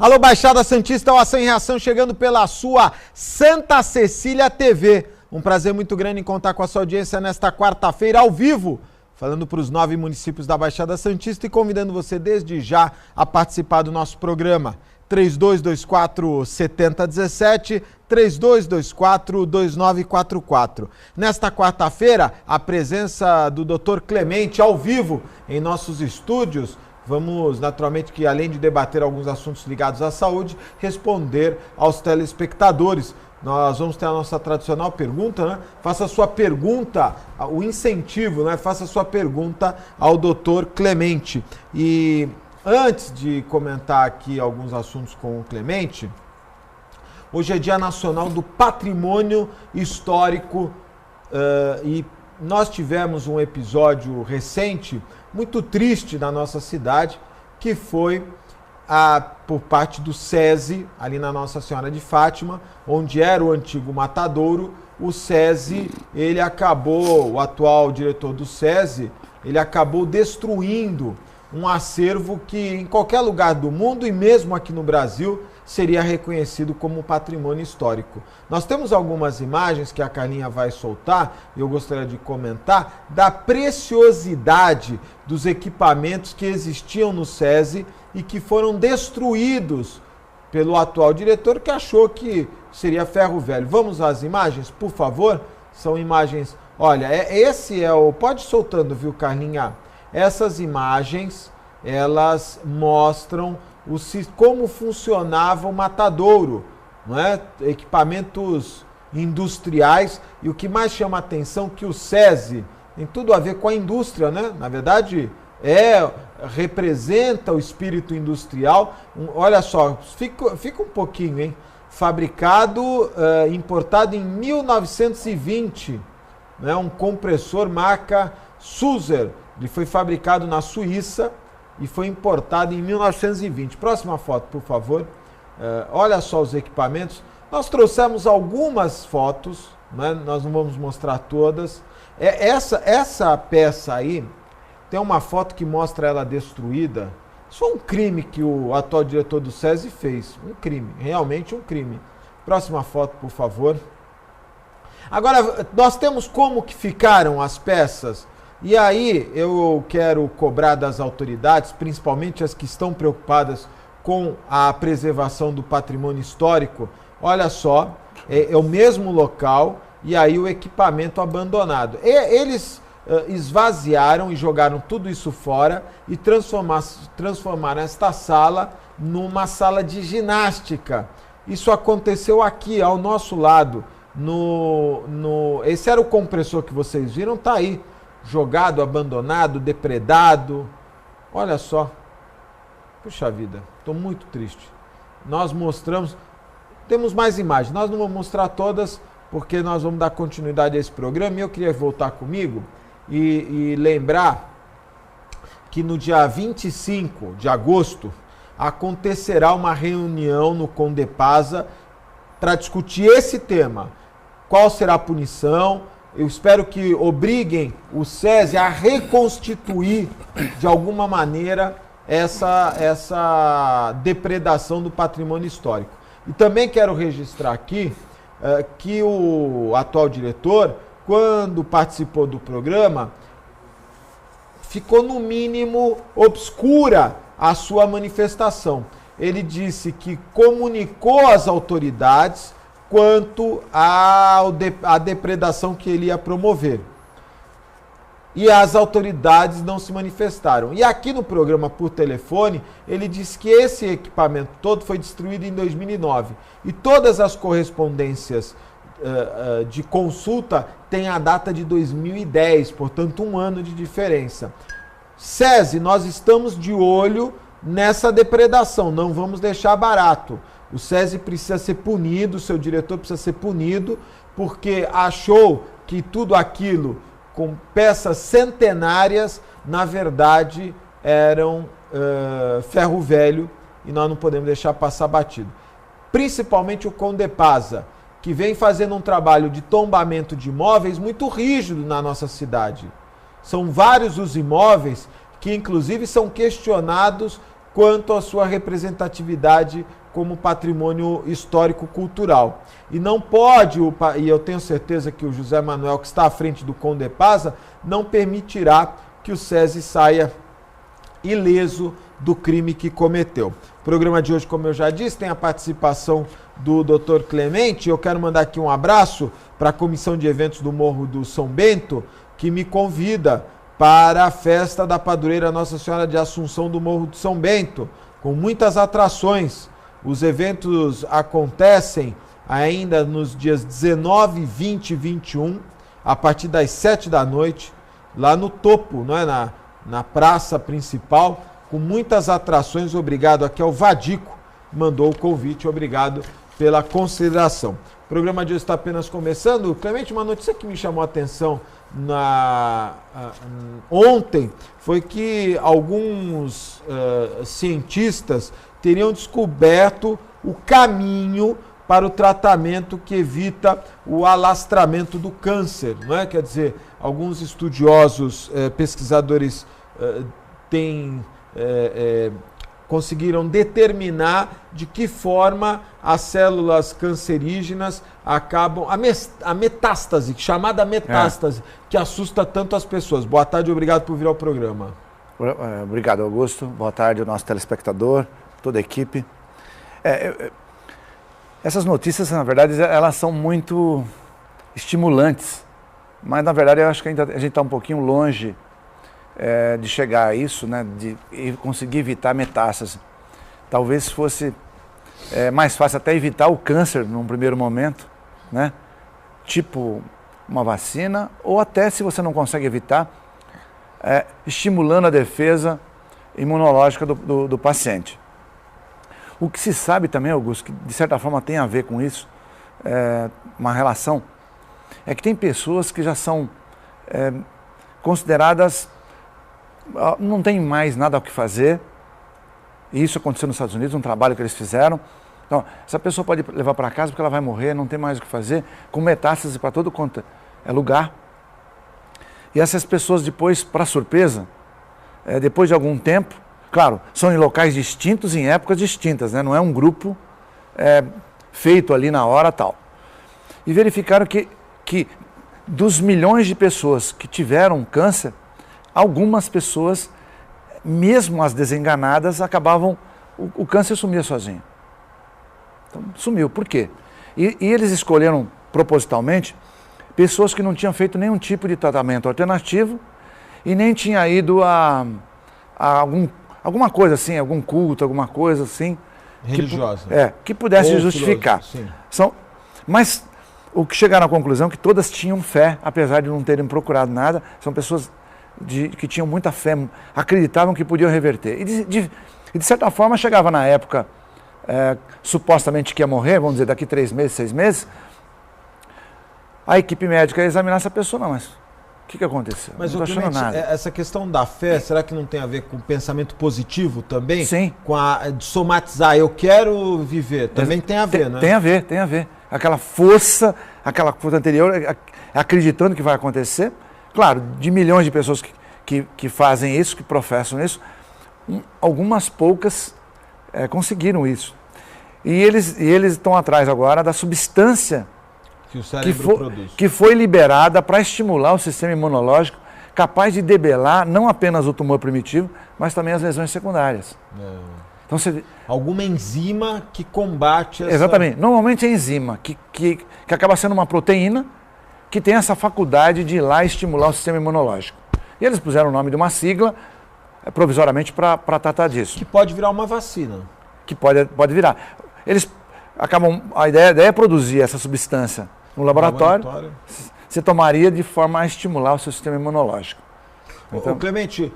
Alô, Baixada Santista, o Ação em Reação chegando pela sua Santa Cecília TV. Um prazer muito grande em contar com a sua audiência nesta quarta-feira, ao vivo, falando para os 9 municípios da Baixada Santista e convidando você desde já a participar do nosso programa. 3224-7017, 3224-2944. Nesta quarta-feira, a presença do Dr. Clemente ao vivo em nossos estúdios. Vamos, naturalmente, que além de debater alguns assuntos ligados à saúde, responder aos telespectadores. Nós vamos ter a nossa tradicional pergunta, né? Faça a sua pergunta, o incentivo, né? Faça a sua pergunta ao Dr. Clemente. E antes de comentar aqui alguns assuntos com o Clemente, hoje é Dia Nacional do Patrimônio Histórico e nós tivemos um episódio recente muito triste na nossa cidade, que foi por parte do SESI, ali na Nossa Senhora de Fátima, onde era o antigo matadouro. O SESI, o atual diretor do SESI, ele acabou destruindo um acervo que em qualquer lugar do mundo e mesmo aqui no Brasil seria reconhecido como patrimônio histórico. Nós temos algumas imagens que a Carlinha vai soltar, e eu gostaria de comentar, da preciosidade dos equipamentos que existiam no SESI e que foram destruídos pelo atual diretor, que achou que seria ferro velho. Vamos às imagens, por favor? São imagens... Olha, Pode ir soltando, viu, Carlinha? Essas imagens, elas mostram como funcionava o matadouro, não é? Equipamentos industriais, e o que mais chama a atenção é que o SESI tem tudo a ver com a indústria, né? Na verdade, representa o espírito industrial. Olha só, fica um pouquinho, hein? Importado em 1920, né? Um compressor marca Sulzer, ele foi fabricado na Suíça e foi importado em 1920. Próxima foto, por favor. Olha só os equipamentos. Nós trouxemos algumas fotos, né? Nós não vamos mostrar todas. Essa peça aí, tem uma foto que mostra ela destruída. Isso é um crime que o atual diretor do SESI fez. Um crime, realmente um crime. Próxima foto, por favor. Agora, nós temos como que ficaram as peças. E aí eu quero cobrar das autoridades, principalmente as que estão preocupadas com a preservação do patrimônio histórico. Olha só, é o mesmo local e aí o equipamento abandonado. Eles esvaziaram e jogaram tudo isso fora e transformaram esta sala numa sala de ginástica. Isso aconteceu aqui, ao nosso lado. Esse era o compressor que vocês viram, tá aí. Jogado, abandonado, depredado. Olha só. Puxa vida, estou muito triste. Nós mostramos, temos mais imagens, nós não vamos mostrar todas, porque nós vamos dar continuidade a esse programa, e eu queria voltar comigo e lembrar que no dia 25 de agosto acontecerá uma reunião no Condepasa para discutir esse tema. Qual será a punição? Eu espero que obriguem o SESI a reconstituir, de alguma maneira, essa depredação do patrimônio histórico. E também quero registrar aqui que o atual diretor, quando participou do programa, ficou no mínimo obscura a sua manifestação. Ele disse que comunicou às autoridades quanto à depredação que ele ia promover. E as autoridades não se manifestaram. E aqui no programa por telefone, ele disse que esse equipamento todo foi destruído em 2009. E todas as correspondências de consulta têm a data de 2010, portanto, um ano de diferença. SESI, nós estamos de olho nessa depredação, não vamos deixar barato. O SESI precisa ser punido, o seu diretor precisa ser punido, porque achou que tudo aquilo com peças centenárias, na verdade, eram ferro velho, e nós não podemos deixar passar batido. Principalmente o Condepasa, que vem fazendo um trabalho de tombamento de imóveis muito rígido na nossa cidade. São vários os imóveis que, inclusive, são questionados quanto à sua representatividade como patrimônio histórico-cultural. E não pode, e eu tenho certeza que o José Manuel, que está à frente do Condepasa, não permitirá que o SESI saia ileso do crime que cometeu. O programa de hoje, como eu já disse, tem a participação do Dr. Clemente. Eu quero mandar aqui um abraço para a Comissão de Eventos do Morro do São Bento, que me convida para a festa da padroeira Nossa Senhora de Assunção do Morro do São Bento, com muitas atrações. Os eventos acontecem ainda nos dias 19, 20 e 21, a partir das 7 da noite, lá no topo, não é? Na praça principal, com muitas atrações. Obrigado aqui ao Vadico, mandou o convite, obrigado pela consideração. O programa de hoje está apenas começando. Clemente, uma notícia que me chamou a atenção ontem foi que alguns cientistas teriam descoberto o caminho para o tratamento que evita o alastramento do câncer, não é? Quer dizer, alguns estudiosos, pesquisadores conseguiram determinar de que forma as células cancerígenas acabam... A metástase, chamada metástase, que assusta tanto as pessoas. Boa tarde e obrigado por vir ao programa. Obrigado, Augusto. Boa tarde ao nosso telespectador, toda a equipe. Essas notícias, na verdade, elas são muito estimulantes, mas, na verdade, eu acho que ainda a gente está um pouquinho longe de chegar a isso, né, de conseguir evitar metástase. Talvez fosse mais fácil até evitar o câncer num primeiro momento, né, tipo uma vacina, ou até, se você não consegue evitar, estimulando a defesa imunológica do paciente. O que se sabe também, Augusto, que de certa forma tem a ver com isso, uma relação, é que tem pessoas que já são consideradas, não tem mais nada o que fazer, e isso aconteceu nos Estados Unidos, um trabalho que eles fizeram. Então, essa pessoa pode levar para casa porque ela vai morrer, não tem mais o que fazer, com metástase para todo quanto é lugar. E essas pessoas depois, para surpresa, depois de algum tempo, claro, são em locais distintos, em épocas distintas, né? Não é um grupo feito ali na hora tal. E verificaram que dos milhões de pessoas que tiveram câncer, algumas pessoas, mesmo as desenganadas, acabavam, o câncer sumia sozinho. Então, sumiu. Por quê? E eles escolheram propositalmente pessoas que não tinham feito nenhum tipo de tratamento alternativo e nem tinha ido a alguma coisa assim, algum culto, alguma coisa assim. Religiosa. Que pudesse justificar. Mas o que chegaram à conclusão é que todas tinham fé, apesar de não terem procurado nada. São pessoas que tinham muita fé, acreditavam que podiam reverter. E de certa forma chegava na época, supostamente que ia morrer, vamos dizer, daqui 3 meses, 6 meses, a equipe médica ia examinar essa pessoa, não, mas o que aconteceu? Mas, não estou achando nada. Essa questão da fé, será que não tem a ver com pensamento positivo também? Sim. Com de somatizar, eu quero viver, também tem a ver, né? Tem a ver. Aquela força anterior, acreditando que vai acontecer. Claro, de milhões de pessoas que fazem isso, que professam isso, algumas poucas conseguiram isso. E eles estão atrás agora da substância que o cérebro produz, que foi liberada para estimular o sistema imunológico, capaz de debelar não apenas o tumor primitivo, mas também as lesões secundárias. Então, alguma enzima que combate essa... Exatamente. Normalmente é enzima, que acaba sendo uma proteína que tem essa faculdade de ir lá estimular o sistema imunológico. E eles puseram o nome de uma sigla, provisoriamente, para tratar disso. Que pode virar uma vacina. Que pode virar. Eles acabam... A ideia é produzir essa substância no laboratório. Você tomaria de forma a estimular o seu sistema imunológico. Então, Clemente,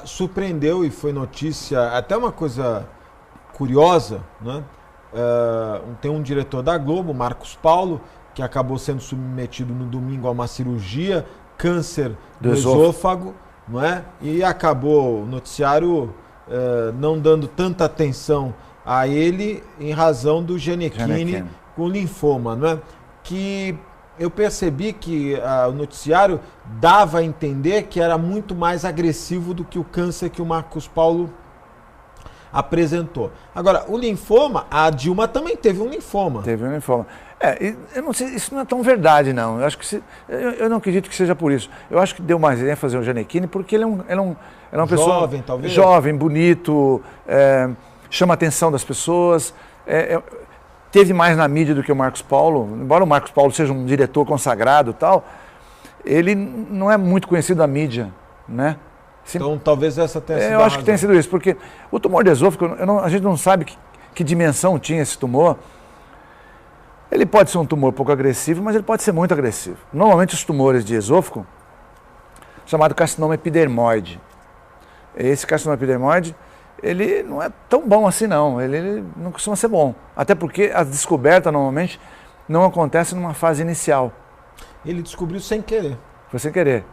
surpreendeu e foi notícia, até uma coisa curiosa, né? Tem um diretor da Globo, Marcos Paulo, que acabou sendo submetido no domingo a uma cirurgia, câncer do esôfago, não é? E acabou o noticiário não dando tanta atenção a ele em razão do Gianecchini com linfoma, não é? Que eu percebi que o noticiário dava a entender que era muito mais agressivo do que o câncer que o Marcos Paulo apresentou. Agora, o linfoma, a Dilma também teve um linfoma. Teve um linfoma. Eu não sei, isso não é tão verdade, não. Eu acho que eu não acredito que seja por isso. Eu acho que deu mais ênfase ao Gianecchini porque ele é uma pessoa jovem, talvez. Jovem, bonito, chama a atenção das pessoas. Teve mais na mídia do que o Marcos Paulo. Embora o Marcos Paulo seja um diretor consagrado e tal, ele não é muito conhecido da mídia, né? Então talvez essa tenha sido eu acho que tenha sido isso, porque o tumor de esôfago, a gente não sabe que dimensão tinha esse tumor. Ele pode ser um tumor pouco agressivo, mas ele pode ser muito agressivo. Normalmente os tumores de esôfago, chamado carcinoma epidermoide. Esse carcinoma epidermoide, ele não é tão bom assim não, ele não costuma ser bom. Até porque a descoberta normalmente não acontece numa fase inicial. Ele descobriu sem querer. Foi sem querer.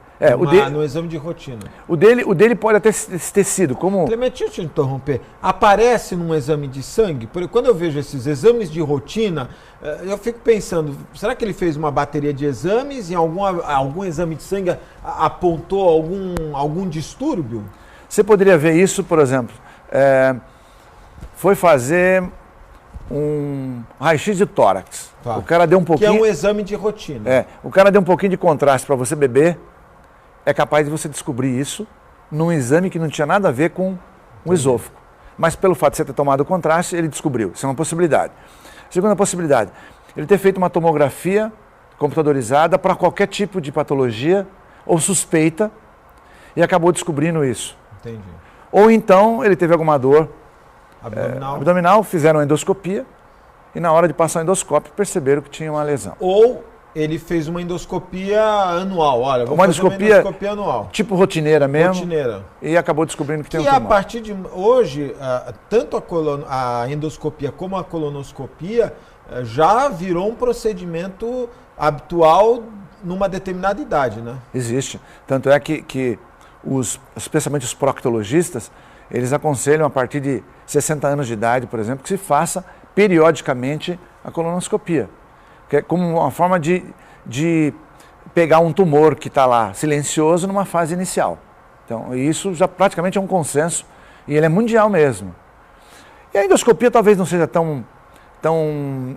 No exame de rotina. O dele pode até ter sido como... Clemente, deixa eu te interromper. Aparece num exame de sangue? Porque quando eu vejo esses exames de rotina, eu fico pensando, será que ele fez uma bateria de exames e algum exame de sangue apontou algum distúrbio? Você poderia ver isso, por exemplo, foi fazer um raio-x de tórax. Tá. O cara deu um pouquinho... Que é um exame de rotina. O cara deu um pouquinho de contraste para você beber, é capaz de você descobrir isso num exame que não tinha nada a ver com o esôfago. Mas pelo fato de você ter tomado o contraste, ele descobriu. Isso é uma possibilidade. Segunda possibilidade, ele ter feito uma tomografia computadorizada para qualquer tipo de patologia ou suspeita e acabou descobrindo isso. Entendi. Ou então ele teve alguma dor abdominal, fizeram uma endoscopia e na hora de passar o endoscópio perceberam que tinha uma lesão. Ou ele fez uma endoscopia anual. Olha, uma endoscopia anual. Tipo rotineira mesmo. Rotineira. E acabou descobrindo que tem um tumor. E a partir de hoje, tanto a endoscopia como a colonoscopia já virou um procedimento habitual numa determinada idade, né? Existe. Tanto é que especialmente os proctologistas, eles aconselham a partir de 60 anos de idade, por exemplo, que se faça periodicamente a colonoscopia. Que é como uma forma de pegar um tumor que está lá silencioso numa fase inicial. Então, isso já praticamente é um consenso e ele é mundial mesmo. E a endoscopia talvez não seja tão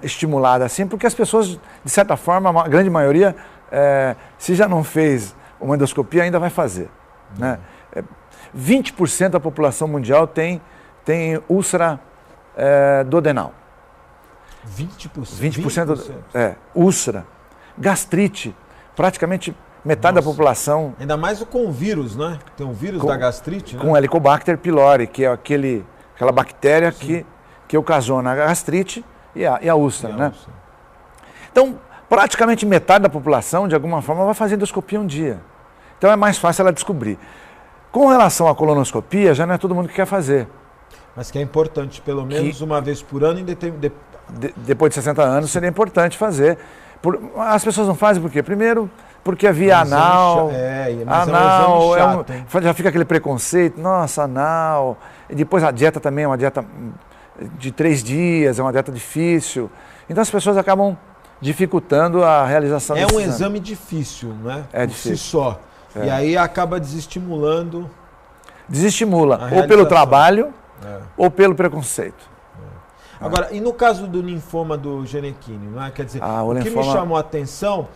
estimulada assim, porque as pessoas, de certa forma, a grande maioria, se já não fez uma endoscopia, ainda vai fazer. Né? 20% da população mundial tem úlcera duodenal. 20%? Úlcera. Gastrite. Praticamente metade da população. Ainda mais com o vírus, né? Tem um vírus da gastrite, né? Com Helicobacter pylori, que é aquela bactéria que ocasiona a gastrite e a úlcera, né? Então, praticamente metade da população, de alguma forma, vai fazer endoscopia um dia. Então é mais fácil ela descobrir. Com relação à colonoscopia, já não é todo mundo que quer fazer. Mas que é importante, pelo menos uma vez por ano, depois de 60 anos, seria importante fazer. As pessoas não fazem por quê? Primeiro, porque a via anal. Anal, é um exame chato, já fica aquele preconceito, nossa, anal. E depois a dieta também é uma dieta de 3 dias, é uma dieta difícil. Então as pessoas acabam dificultando a realização desse exame. É um exame difícil, né? É difícil. Si só. E aí acaba desestimulando. Desestimula, ou pelo trabalho, ou pelo preconceito. Agora, e no caso do linfoma do Gianecchini, não é? Quer dizer, o que me chamou a atenção